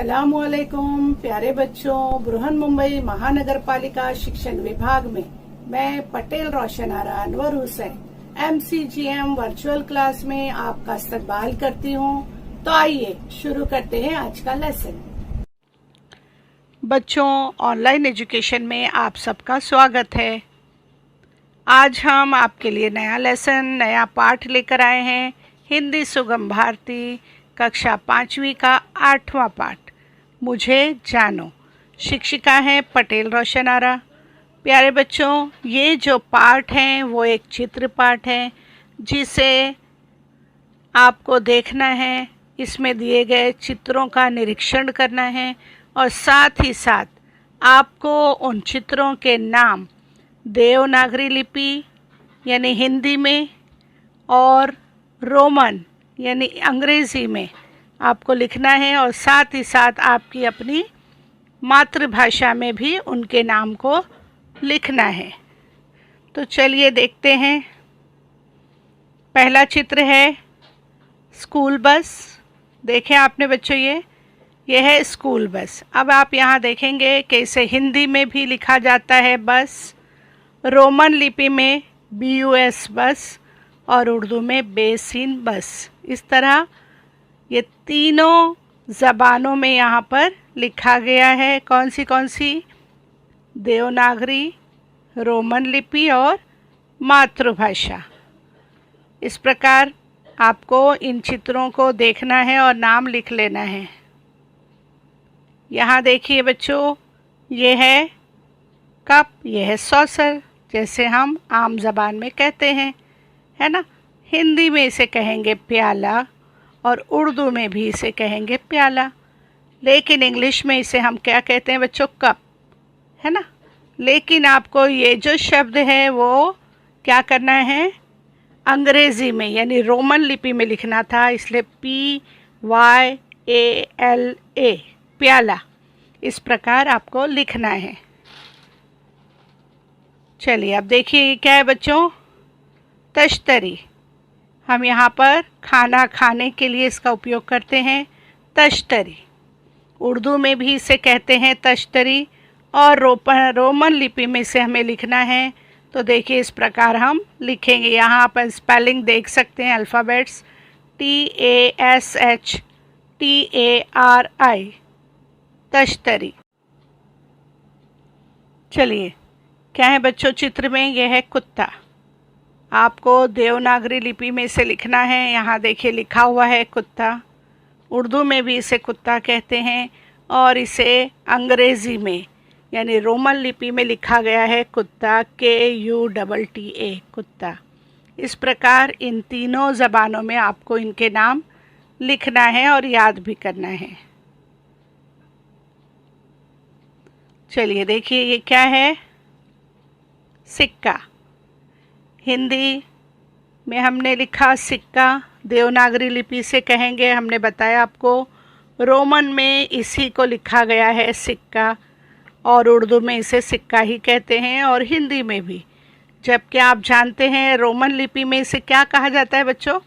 अस्सलामुअलैकुम प्यारे बच्चों, बृहन मुंबई महानगर पालिका शिक्षण विभाग में मैं Patel Roshan Ara Anwar Hussain MCGM virtual class में आपका इस्तकबाल करती हूँ। तो आइए शुरू करते हैं आज का लेसन। बच्चों, ऑनलाइन एजुकेशन में आप सबका स्वागत है। आज हम आपके लिए नया लेसन, नया पाठ लेकर आए हैं। हिंदी सुगम भारती कक्षा 5वीं का 8वां पाठ, मुझे जानो। शिक्षिका हैं पटेल रोशन आरा। प्यारे बच्चों, ये जो पाठ है वो एक चित्र पाठ है जिसे आपको देखना है। इसमें दिए गए चित्रों का निरीक्षण करना है और साथ ही साथ आपको उन चित्रों के नाम देवनागरी लिपि यानी हिंदी में और रोमन यानी अंग्रेज़ी में आपको लिखना है और साथ ही साथ आपकी अपनी मातृभाषा में भी उनके नाम को लिखना है। तो चलिए देखते हैं। पहला चित्र है स्कूल बस। देखें आपने बच्चों, ये है स्कूल बस। अब आप यहाँ देखेंगे कि इसे हिंदी में भी लिखा जाता है बस, रोमन लिपि में BUS बस और उर्दू में बेसिन बस। इस तरह ये तीनों ज़बानों में यहाँ पर लिखा गया है। कौन सी? देवनागरी, रोमन लिपि और मातृभाषा। इस प्रकार आपको इन चित्रों को देखना है और नाम लिख लेना है। यहाँ देखिए बच्चों, ये है कप, ये है सॉसर, जैसे हम आम ज़बान में कहते हैं, है ना। हिंदी में इसे कहेंगे प्याला और उर्दू में भी इसे कहेंगे प्याला, लेकिन इंग्लिश में इसे हम क्या कहते हैं बच्चों? कप, है ना। लेकिन आपको ये जो शब्द है वो क्या करना है? अंग्रेज़ी में यानी रोमन लिपि में लिखना था, इसलिए PYALA प्याला, इस प्रकार आपको लिखना है। चलिए अब देखिए क्या है बच्चों? तश्तरी। हम यहाँ पर खाना खाने के लिए इसका उपयोग करते हैं, तश्तरी। उर्दू में भी इसे कहते हैं तश्तरी और रोमन लिपि में से हमें लिखना है। तो देखिए इस प्रकार हम लिखेंगे। यहाँ आप स्पेलिंग देख सकते हैं, अल्फ़ाबेट्स TASHTARI, तश्तरी। चलिए क्या है बच्चों चित्र में? यह है कुत्ता। आपको देवनागरी लिपि में इसे लिखना है। यहाँ देखिए लिखा हुआ है कुत्ता। उर्दू में भी इसे कुत्ता कहते हैं और इसे अंग्रेज़ी में यानी रोमन लिपि में लिखा गया है कुत्ता, KUTTA, कुत्ता। इस प्रकार इन तीनों ज़बानों में आपको इनके नाम लिखना है और याद भी करना है। चलिए देखिए ये क्या है? सिक्का। हिंदी में हमने लिखा सिक्का, देवनागरी लिपि से कहेंगे, हमने बताया आपको। रोमन में इसी को लिखा गया है सिक्का और उर्दू में इसे सिक्का ही कहते हैं और हिंदी में भी। जबकि आप जानते हैं रोमन लिपि में इसे क्या कहा जाता है बच्चों?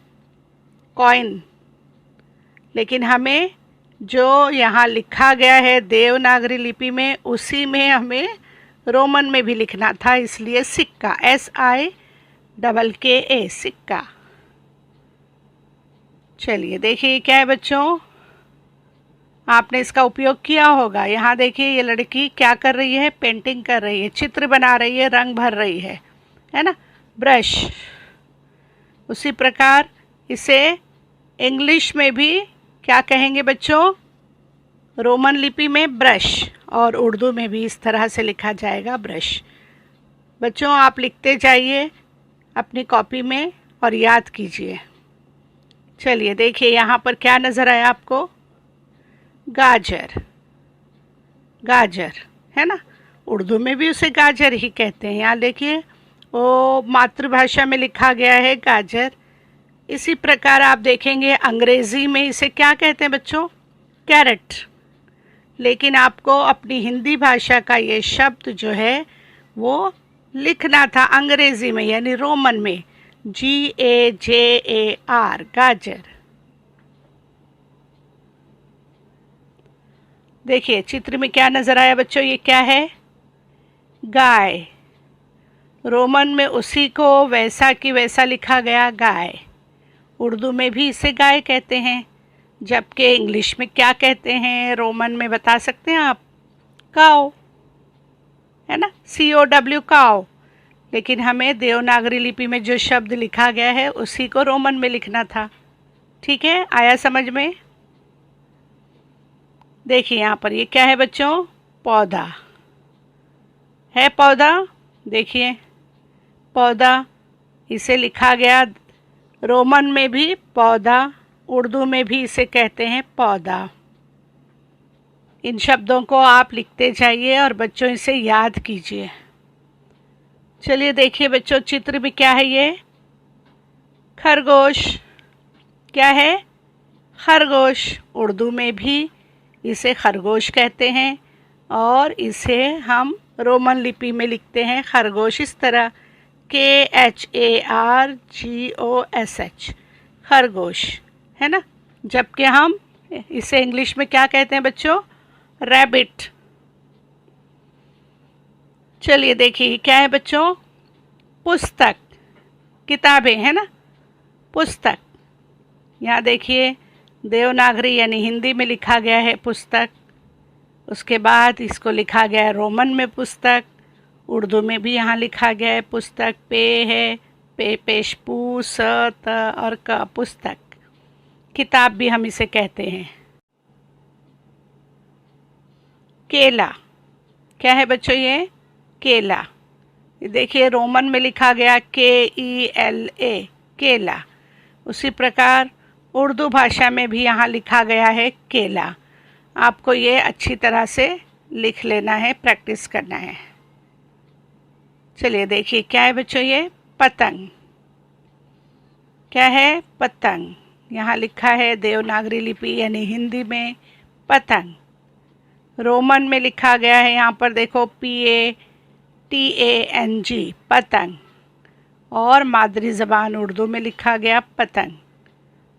कॉइन। लेकिन हमें जो यहाँ लिखा गया है देवनागरी लिपि में, उसी में हमें रोमन में भी लिखना था, इसलिए सिक्का, SIKKA, सिक्का। चलिए देखिए क्या है बच्चों? आपने इसका उपयोग किया होगा। यहाँ देखिए ये लड़की क्या कर रही है? पेंटिंग कर रही है, चित्र बना रही है, रंग भर रही है ना। ब्रश। उसी प्रकार इसे इंग्लिश में भी क्या कहेंगे बच्चों? रोमन लिपि में ब्रश और उर्दू में भी इस तरह से लिखा जाएगा ब्रश। बच्चों आप लिखते जाइए अपनी कॉपी में और याद कीजिए। चलिए देखिए यहाँ पर क्या नज़र आया आपको? गाजर। गाजर, है ना। उर्दू में भी उसे गाजर ही कहते हैं। यहाँ देखिए वो मातृभाषा में लिखा गया है गाजर। इसी प्रकार आप देखेंगे अंग्रेज़ी में इसे क्या कहते हैं बच्चों? कैरेट। लेकिन आपको अपनी हिंदी भाषा का ये शब्द जो है वो लिखना था अंग्रेज़ी में यानी रोमन में, GAJAR, गाजर। देखिए चित्र में क्या नज़र आया बच्चों, ये क्या है? गाय। रोमन में उसी को वैसा की वैसा लिखा गया, गाय। उर्दू में भी इसे गाय कहते हैं, जबकि इंग्लिश में क्या कहते हैं, रोमन में बता सकते हैं आप? काओ, है ना, COW, काओ। लेकिन हमें देवनागरी लिपि में जो शब्द लिखा गया है उसी को रोमन में लिखना था। ठीक है, आया समझ में? देखिए यहाँ पर ये क्या है बच्चों? पौधा है, पौधा। देखिए पौधा, इसे लिखा गया रोमन में भी पौधा, उर्दू में भी इसे कहते हैं पौधा। इन शब्दों को आप लिखते जाइए और बच्चों इसे याद कीजिए। चलिए देखिए बच्चों, चित्र में क्या है? ये खरगोश। क्या है? खरगोश। उर्दू में भी इसे खरगोश कहते हैं और इसे हम रोमन लिपि में लिखते हैं खरगोश, इस तरह KHARGOSH, खरगोश, है ना। जबकि हम इसे इंग्लिश में क्या कहते हैं बच्चों? रैबिट। चलिए देखिए क्या है बच्चों? पुस्तक, किताबें, है ना, पुस्तक। यहाँ देखिए देवनागरी यानी हिंदी में लिखा गया है पुस्तक, उसके बाद इसको लिखा गया है रोमन में पुस्तक, उर्दू में भी यहाँ लिखा गया है पुस्तक। पे है, पे पेश पू स त और क, पुस्तक। किताब भी हम इसे कहते हैं। केला। क्या है बच्चों? ये केला। देखिए रोमन में लिखा गया KELA, केला। उसी प्रकार उर्दू भाषा में भी यहाँ लिखा गया है केला। आपको ये अच्छी तरह से लिख लेना है, प्रैक्टिस करना है। चलिए देखिए क्या है बच्चों? ये पतंग। क्या है? पतंग। यहाँ लिखा है देवनागरी लिपि यानी हिंदी में पतंग। रोमन में लिखा गया है यहाँ पर देखो PATANG, पतंग। और मादरी ज़बान उर्दू में लिखा गया पतंग।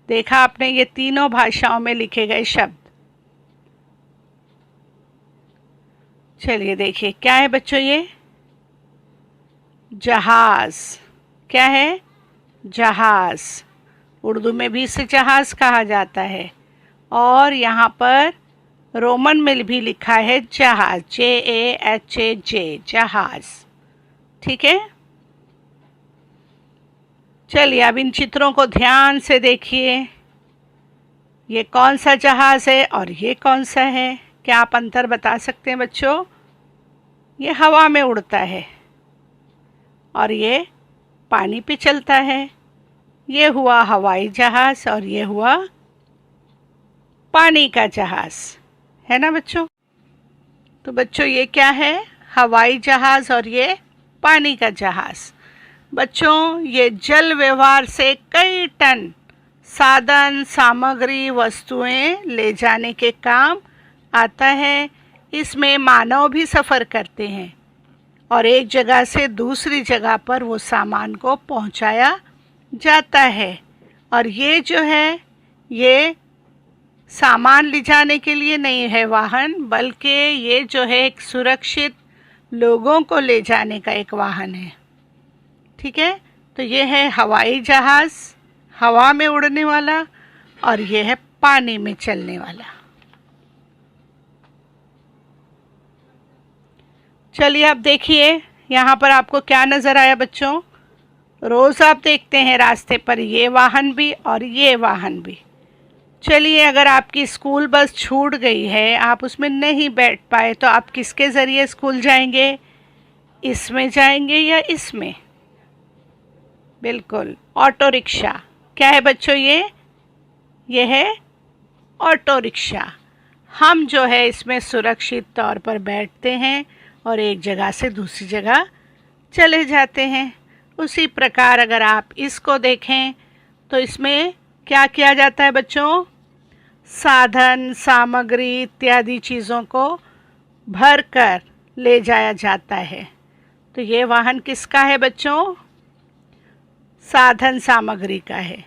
देखा आपने, ये तीनों भाषाओं में लिखे गए शब्द। चलिए देखिए क्या है बच्चों? ये जहाज। क्या है? जहाज। उर्दू में भी इसे जहाज कहा जाता है और यहाँ पर रोमन में भी लिखा है जहाज, JAHAJ, जहाज। ठीक है, चलिए अब इन चित्रों को ध्यान से देखिए। ये कौन सा जहाज है और ये कौन सा है? क्या आप अंतर बता सकते हैं बच्चों? ये हवा में उड़ता है और ये पानी पे चलता है। ये हुआ हवाई जहाज और ये हुआ पानी का जहाज, है ना बच्चों। तो बच्चों ये क्या है? हवाई जहाज और ये पानी का जहाज। बच्चों ये जल व्यवहार से कई टन साधन सामग्री वस्तुएं ले जाने के काम आता है। इसमें मानव भी सफ़र करते हैं और एक जगह से दूसरी जगह पर वो सामान को पहुंचाया जाता है। और ये जो है ये सामान ले जाने के लिए नहीं है वाहन, बल्कि ये जो है एक सुरक्षित लोगों को ले जाने का एक वाहन है। ठीक है, तो ये है हवाई जहाज़, हवा में उड़ने वाला, और ये है पानी में चलने वाला। चलिए अब देखिए यहाँ पर आपको क्या नज़र आया बच्चों। रोज़ आप देखते हैं रास्ते पर ये वाहन भी और ये वाहन भी। चलिए अगर आपकी स्कूल बस छूट गई है, आप उसमें नहीं बैठ पाए, तो आप किसके ज़रिए स्कूल जाएंगे? इसमें जाएंगे या इसमें? बिल्कुल, ऑटो रिक्शा। क्या है बच्चों ये है ऑटो रिक्शा। हम जो है इसमें सुरक्षित तौर पर बैठते हैं और एक जगह से दूसरी जगह चले जाते हैं। उसी प्रकार अगर आप इसको देखें तो इसमें क्या किया जाता है बच्चों? साधन सामग्री इत्यादि चीज़ों को भर कर ले जाया जाता है। तो ये वाहन किसका है बच्चों? साधन सामग्री का है।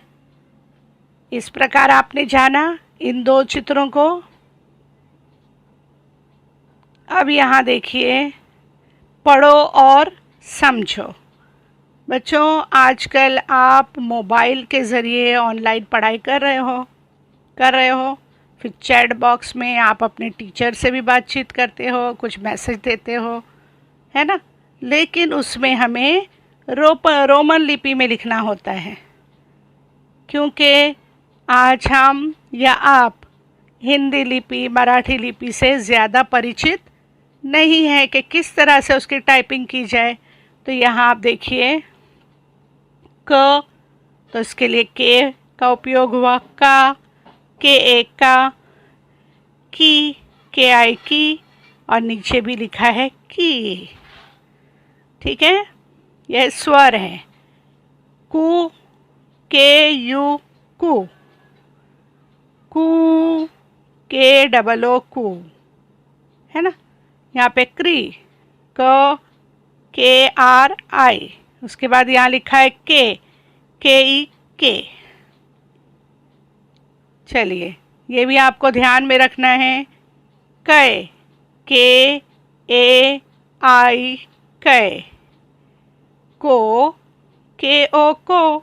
इस प्रकार आपने जाना इन दो चित्रों को। अब यहाँ देखिए, पढ़ो और समझो। बच्चों, आजकल आप मोबाइल के ज़रिए ऑनलाइन पढ़ाई कर रहे हो। फिर चैट बॉक्स में आप अपने टीचर से भी बातचीत करते हो, कुछ मैसेज देते हो, है ना। लेकिन उसमें हमें रोमन लिपि में लिखना होता है, क्योंकि आज हम या आप हिंदी लिपि, मराठी लिपि से ज़्यादा परिचित नहीं है कि किस तरह से उसकी टाइपिंग की जाए। तो यहाँ आप देखिए, क, तो इसके लिए के का उपयोग हुआ, का, के एक का, की, के आई की, और नीचे भी लिखा है की। ठीक है, यह स्वर है। कु, के यू कु, कु, के डबल ओ कु, है ना। यहाँ पे क्री, क, के आर आई, उसके बाद यहाँ लिखा है के ई के। चलिए, ये भी आपको ध्यान में रखना है। कै, के ए आई कै, को, के ओ को,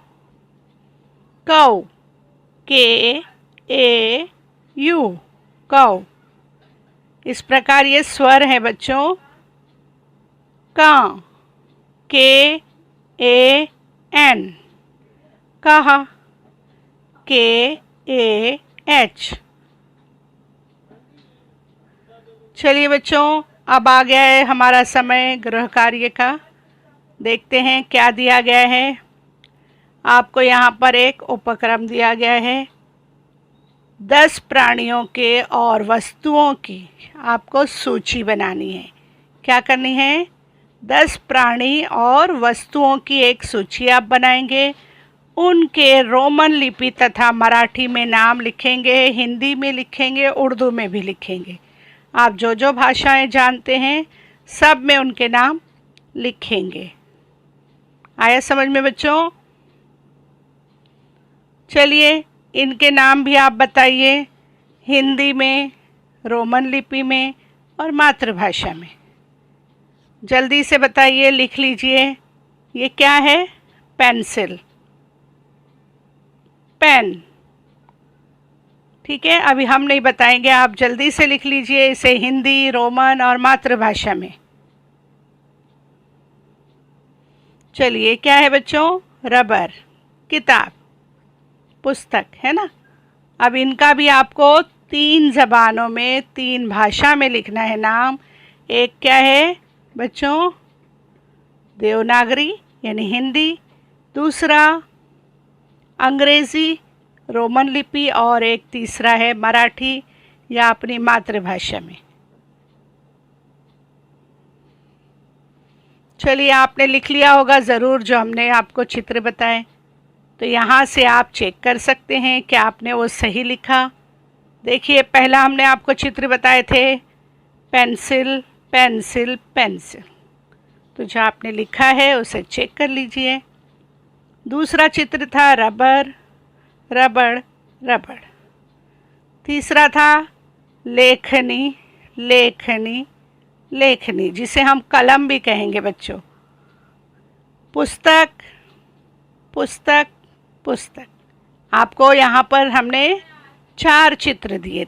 कौ, के ए यू कौ। इस प्रकार ये स्वर है बच्चों। का, के ए एन, कहा, के ए एच। चलिए बच्चों, अब आ गया है हमारा समय गृह कार्य का। देखते हैं क्या दिया गया है। आपको यहाँ पर एक उपक्रम दिया गया है। 10 प्राणियों के और वस्तुओं की आपको सूची बनानी है। क्या करनी है? 10 प्राणी और वस्तुओं की एक सूची आप बनाएंगे। उनके रोमन लिपि तथा मराठी में नाम लिखेंगे, हिंदी में लिखेंगे, उर्दू में भी लिखेंगे। आप जो जो भाषाएं जानते हैं सब में उनके नाम लिखेंगे। आया समझ में बच्चों? चलिए, इनके नाम भी आप बताइए, हिंदी में, रोमन लिपि में और मातृभाषा में। जल्दी से बताइए, लिख लीजिए। ये क्या है? Pencil, pen. ठीक है, अभी हम नहीं बताएंगे, आप जल्दी से लिख लीजिए इसे हिंदी, रोमन और मातृभाषा में। चलिए, क्या है बच्चों? रबर, किताब, पुस्तक, है ना। अब इनका भी आपको 3 ज़बानों में, 3 भाषा में लिखना है नाम। एक क्या है बच्चों? देवनागरी यानी हिंदी, दूसरा अंग्रेज़ी रोमन लिपि, और एक तीसरा है मराठी या अपनी मातृभाषा में। चलिए, आपने लिख लिया होगा ज़रूर जो हमने आपको चित्र बताए। तो यहाँ से आप चेक कर सकते हैं कि आपने वो सही लिखा। देखिए, पहला हमने आपको चित्र बताए थे पेंसिल, पेंसिल, पेंसिल। तो जो आपने लिखा है उसे चेक कर लीजिए। दूसरा चित्र था रबर, रबड़, रबड़। तीसरा था लेखनी, लेखनी, लेखनी, जिसे हम कलम भी कहेंगे बच्चों। पुस्तक, पुस्तक, पुस्तक। आपको यहाँ पर हमने 4 चित्र दिए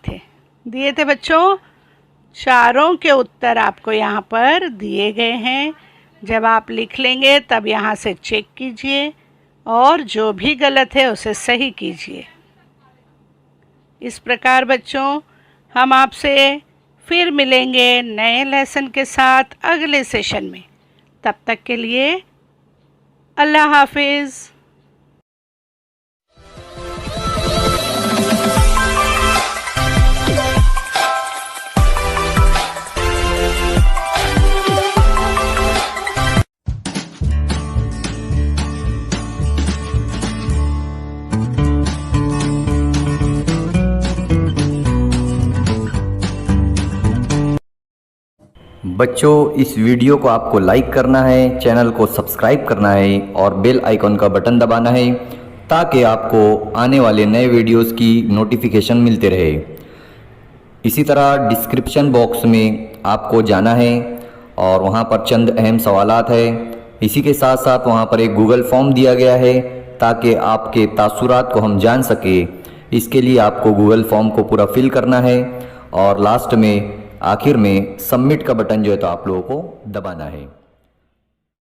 थे बच्चों। चारों के उत्तर आपको यहाँ पर दिए गए हैं। जब आप लिख लेंगे तब यहाँ से चेक कीजिए और जो भी गलत है उसे सही कीजिए। इस प्रकार बच्चों, हम आपसे फिर मिलेंगे नए लेसन के साथ अगले सेशन में। तब तक के लिए अल्लाह हाफिज़। बच्चों, इस वीडियो को आपको लाइक करना है, चैनल को सब्सक्राइब करना है और बेल आइकॉन का बटन दबाना है ताकि आपको आने वाले नए वीडियोस की नोटिफिकेशन मिलते रहे। इसी तरह डिस्क्रिप्शन बॉक्स में आपको जाना है और वहाँ पर चंद अहम सवालात है। इसी के साथ साथ वहाँ पर एक गूगल फॉर्म दिया गया है ताकि आपके तासुरात को हम जान सके। इसके लिए आपको गूगल फॉर्म को पूरा फिल करना है और लास्ट में आखिर में सबमिट का बटन जो है तो आप लोगों को दबाना है।